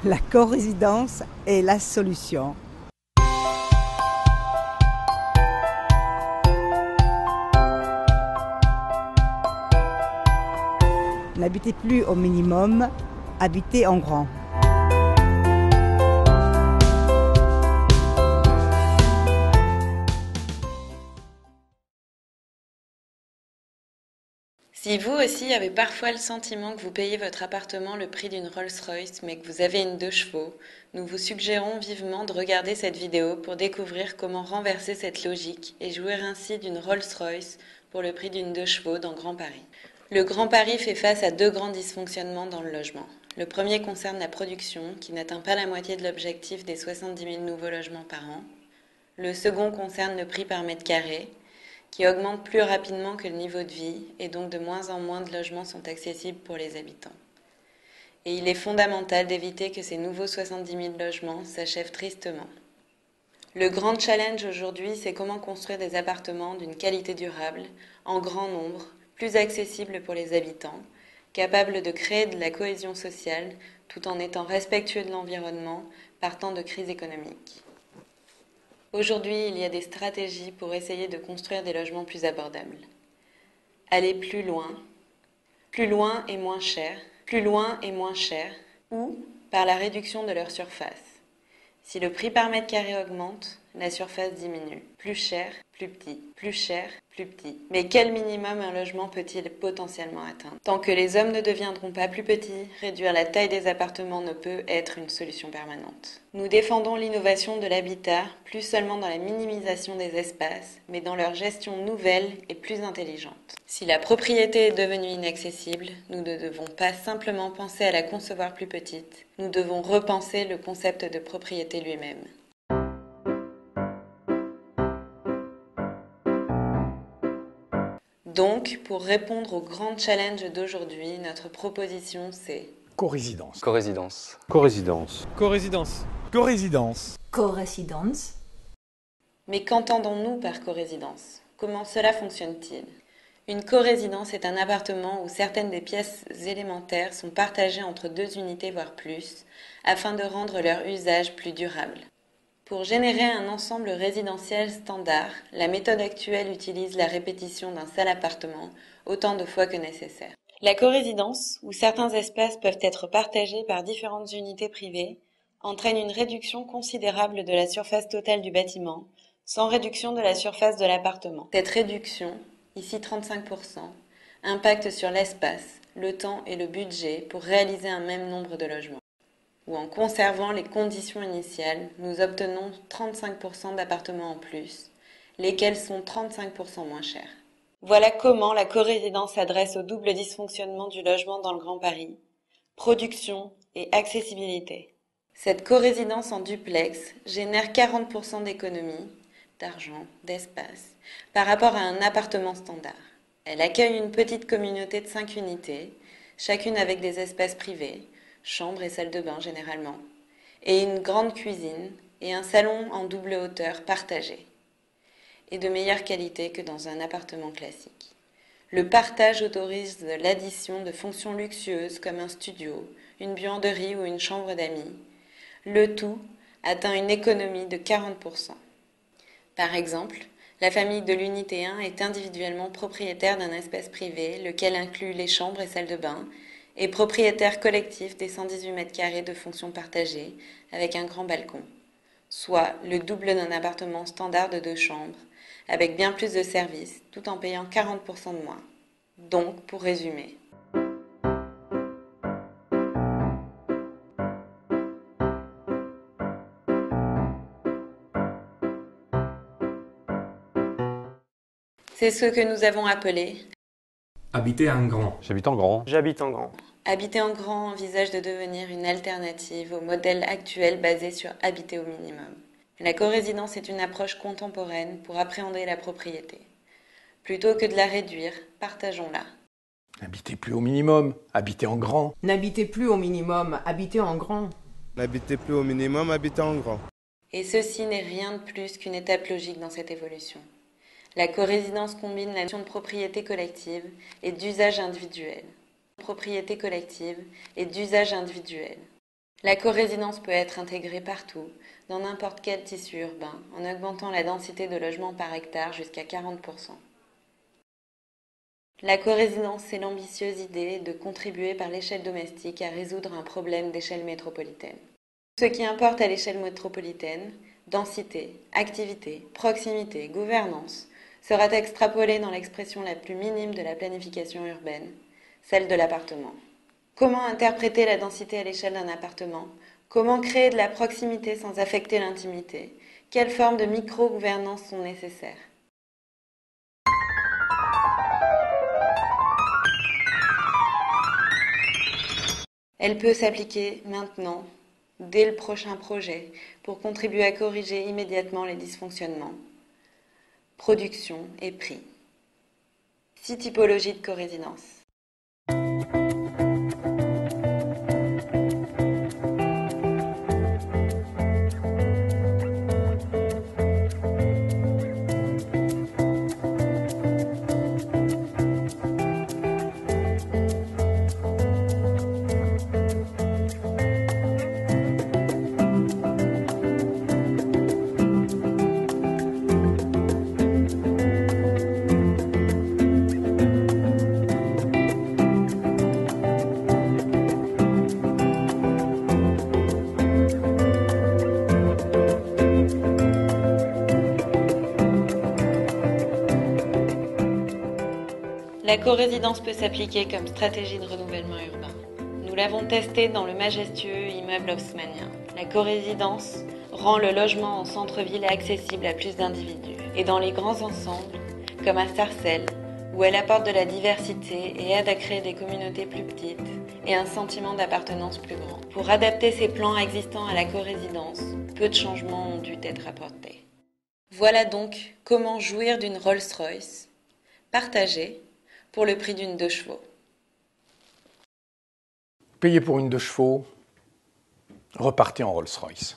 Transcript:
La corésidence est la solution. N'habitez plus au minimum, habitez en grand. Si vous aussi avez parfois le sentiment que vous payez votre appartement le prix d'une Rolls-Royce mais que vous avez une 2 chevaux, nous vous suggérons vivement de regarder cette vidéo pour découvrir comment renverser cette logique et jouir ainsi d'une Rolls-Royce pour le prix d'une 2 chevaux dans Grand Paris. Le Grand Paris fait face à deux grands dysfonctionnements dans le logement. Le premier concerne la production, qui n'atteint pas la moitié de l'objectif des 70 000 nouveaux logements par an. Le second concerne le prix par mètre carré, qui augmente plus rapidement que le niveau de vie, et donc de moins en moins de logements sont accessibles pour les habitants. Et il est fondamental d'éviter que ces nouveaux 70 000 logements s'achèvent tristement. Le grand challenge aujourd'hui, c'est comment construire des appartements d'une qualité durable, en grand nombre, plus accessibles pour les habitants, capables de créer de la cohésion sociale, tout en étant respectueux de l'environnement, partant de crises économiques. Aujourd'hui, il y a des stratégies pour essayer de construire des logements plus abordables. Aller plus loin et moins cher, plus loin et moins cher, ou par la réduction de leur surface. Si le prix par mètre carré augmente, la surface diminue. Plus cher, plus petit. Plus cher, plus petit. Mais quel minimum un logement peut-il potentiellement atteindre? Tant que les hommes ne deviendront pas plus petits, réduire la taille des appartements ne peut être une solution permanente. Nous défendons l'innovation de l'habitat, plus seulement dans la minimisation des espaces, mais dans leur gestion nouvelle et plus intelligente. Si la propriété est devenue inaccessible, nous ne devons pas simplement penser à la concevoir plus petite, nous devons repenser le concept de propriété lui-même. Donc, pour répondre au grand challenge d'aujourd'hui, notre proposition c'est Corésidence. Corésidence. Corésidence. Corésidence. Corésidence. Corésidence. Mais qu'entendons-nous par corésidence? Comment cela fonctionne-t-il? Une corésidence est un appartement où certaines des pièces élémentaires sont partagées entre deux unités voire plus, afin de rendre leur usage plus durable. Pour générer un ensemble résidentiel standard, la méthode actuelle utilise la répétition d'un seul appartement autant de fois que nécessaire. La corésidence, où certains espaces peuvent être partagés par différentes unités privées, entraîne une réduction considérable de la surface totale du bâtiment, sans réduction de la surface de l'appartement. Cette réduction, ici 35%, impacte sur l'espace, le temps et le budget pour réaliser un même nombre de logements. Ou en conservant les conditions initiales, nous obtenons 35% d'appartements en plus, lesquels sont 35% moins chers. Voilà comment la corésidence s'adresse au double dysfonctionnement du logement dans le Grand Paris, production et accessibilité. Cette corésidence en duplex génère 40% d'économies, d'argent, d'espace, par rapport à un appartement standard. Elle accueille une petite communauté de 5 unités, chacune avec des espaces privés, chambre et salle de bain généralement, et une grande cuisine et un salon en double hauteur partagé, et de meilleure qualité que dans un appartement classique. Le partage autorise l'addition de fonctions luxueuses comme un studio, une buanderie ou une chambre d'amis. Le tout atteint une économie de 40%. Par exemple, la famille de l'unité 1 est individuellement propriétaire d'un espace privé, lequel inclut les chambres et salles de bain, et propriétaire collectif des 118 m² de fonctions partagées avec un grand balcon, soit le double d'un appartement standard de 2 chambres, avec bien plus de services, tout en payant 40% de moins. Donc, pour résumer, c'est ce que nous avons appelé Habiter en grand. J'habite en grand. J'habite en grand. Habiter en grand envisage de devenir une alternative au modèle actuel basé sur habiter au minimum. La corésidence est une approche contemporaine pour appréhender la propriété. Plutôt que de la réduire, partageons-la. N'habitez plus au minimum, habitez en grand. N'habitez plus au minimum, habitez en grand. N'habitez plus au minimum, habitez en grand. Et ceci n'est rien de plus qu'une étape logique dans cette évolution. La corésidence combine la notion de propriété collective et d'usage individuel. Propriété collective et d'usage individuel. La corésidence peut être intégrée partout, dans n'importe quel tissu urbain, en augmentant la densité de logements par hectare jusqu'à 40%. La corésidence, c'est l'ambitieuse idée de contribuer par l'échelle domestique à résoudre un problème d'échelle métropolitaine. Ce qui importe à l'échelle métropolitaine, densité, activité, proximité, gouvernance, sera extrapolé dans l'expression la plus minime de la planification urbaine, celle de l'appartement. Comment interpréter la densité à l'échelle d'un appartement? Comment créer de la proximité sans affecter l'intimité? Quelles formes de micro-gouvernance sont nécessaires? Elle peut s'appliquer maintenant, dès le prochain projet, pour contribuer à corriger immédiatement les dysfonctionnements. Production et prix. 6 typologies de corésidence. La corésidence peut s'appliquer comme stratégie de renouvellement urbain. Nous l'avons testé dans le majestueux immeuble haussmannien. La corésidence rend le logement en centre-ville accessible à plus d'individus. Et dans les grands ensembles, comme à Sarcelles, où elle apporte de la diversité et aide à créer des communautés plus petites et un sentiment d'appartenance plus grand. Pour adapter ces plans existants à la corésidence, peu de changements ont dû être apportés. Voilà donc comment jouir d'une Rolls-Royce partagée pour le prix d'une 2 chevaux. Payez pour une 2 chevaux, repartez en Rolls-Royce.